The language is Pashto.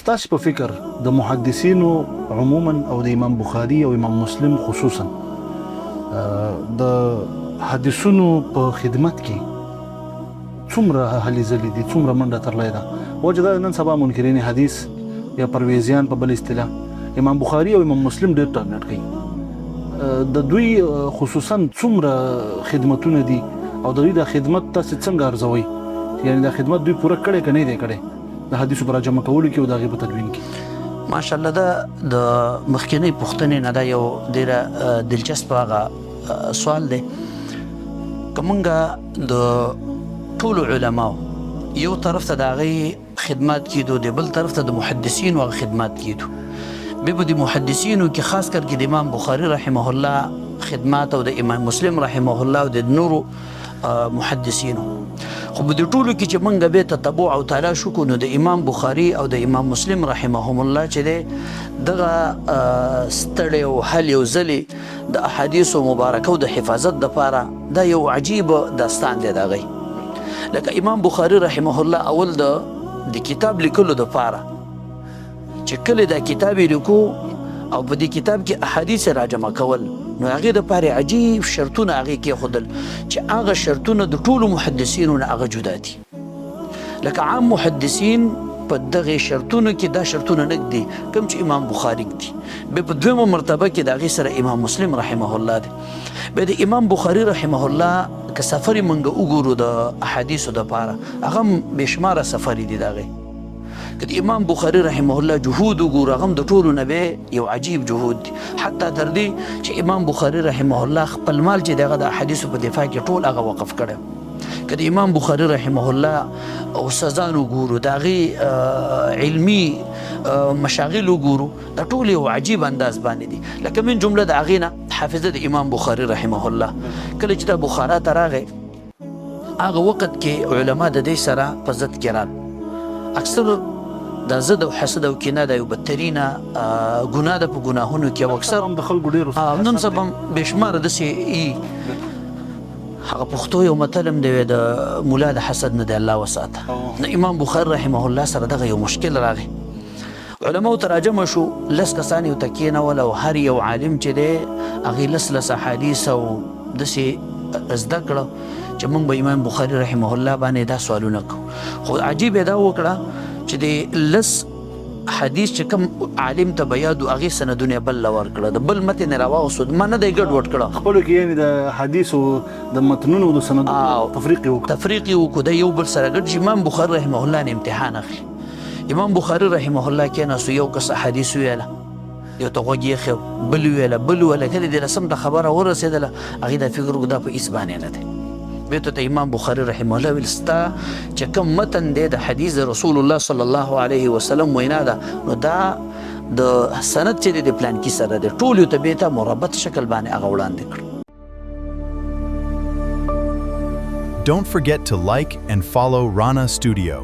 ستاسو په فکر د محدثینو عموما او د امام بخاری او امام مسلم خصوصا د حدیثونو په خدمت کې څومره هلي ځلې دي، څومره منډه ترلې ده؟ وجه دا نن سبا منکرین حدیث یا پرویزیان په بل اصطلاح امام بخاری او امام مسلم ډېر ټارګټ کوي. د دوی خصوصا څومره خدمتونه دي او د دوی د خدمت تاسو څنګه ارزوي؟ یعنی د خدمت دوی پوره کړي که نه دی کړي د حدیثو پر جمع کولو کې او د هغې په تدوین کې؟ ماشاءالله دا د مخکینۍ پوښتنې نه دا یو ډېره دلچسپه هغه سوال دی. که موږ د ټولو علماو یو طرف ته د هغې خدمات کیدو د بل طرف ته د محدثینو هغه خدمات کیدو، بیا به د محدثینو کې خاص کر کې د امام بخاري رحمه الله خدمات او د امام مسلم رحمه الله او د نورو محدثینو. خو په دې ټولو کې چې موږ بیا تتبع او تلاش وکړو نو د امام بخاري او د امام مسلم رحمهم الله چې دی دغه ستړی او هلې او ځلې د احادیثو مبارکه او د حفاظت دپاره دا یو عجیب داستان دی د هغی. لکه امام بخاري رحمه الله اول د کتاب لیکلو دپاره چې کله دا کتاب یې لیکو او په دې کتاب کې احادیث راجمع کول نو هغې دپاره عجیب شرطونه هغې کېښودل چې هغه شرطونه د ټولو محدثینو نه هغه جدا دي. لکه عام محدثین په دغې شرطونو کې دا شرطونه نه ږدي کوم چې امام بخاري ږدي. بیا په دویمه مرتبه کې د هغې سره امام مسلم رحمه الله دی. بیا د امام بخاري رحمه الله که سفر یې موږ وګورو د احادیثو دپاره هغه هم بېشماره سفر دي د هغې. که د امام بخاري رحمه الله جهود وګورو هغه هم د ټولو نه بیا یو عجیب جهود دي، حتی تر دې چې امام بخاري رحمه الله خپل مال چې د هغه د احادیثو په دفاع کې ټول هغه وقف کړی. که د امام بخاري رحمه الله استادان وګورو د هغې علمي مشاغل وګورو دا ټول یو عجیب انداز باندې دي. لکه من جمله د هغې نه حافظه د امام بخاري رحمه الله کله چې دا بخارا ته راغی هغه وخت کې علما د دې سره په ضد کې رال. اکثر دا ضد او حسد او کینه دا یو بدترینه ګناه ده په ګناهونو کې او اکثر هم د خلکو ډېر نن سبا هم بېشماره داسې هغه پښتو یو متل هم دی د ملا د حسد نه دی الله وساته. نو امام بخاري رحمه الله سره دغه یو مشکل راغی. علماو ته راجمع شو، لس کسان یو ته کېنول او هر یو عالم چې دی هغې لس احادیث او داسې زده کړه چې موږ به امام بخاري رحمه الله باندې دا سوالونه کوو. خو عجیب یې دا وکړه چې د لس حدیث چې کوم عالم ته به یاد و هغې سندونه بل له ورکړه، د بل متن یې راواغوستو ما نه دی ګډوډ کړه. خپلو کې یعنې د حدیثو د متنونو د سندونو تفریق یې وکړه. تفریق یې وکړو، د یو بل سره ګډ چې امام بخاري رحمه الله نه امتحان اخلي. امام بخاري رحمه الله کېناستو یو کس حدیث ویله یو ته غوږ یې ایښی بل ویله بل ویله کله د رسم ته خبره ورسېدله هغې دا فکر وکړو دا په هېڅ باندې نه دی. بیا ته امام بخاري رحمه الله ویل ستا چې کوم متن دی د حدیث د رسول الله صلی الله علیه وسلم وینا ده نو دا د سند چې دی د پلانکي سره دی ټول یو ته بیا ته مربط شکل باندې هغه وړاندې کړ. Don't forget to like and follow Rana Studio.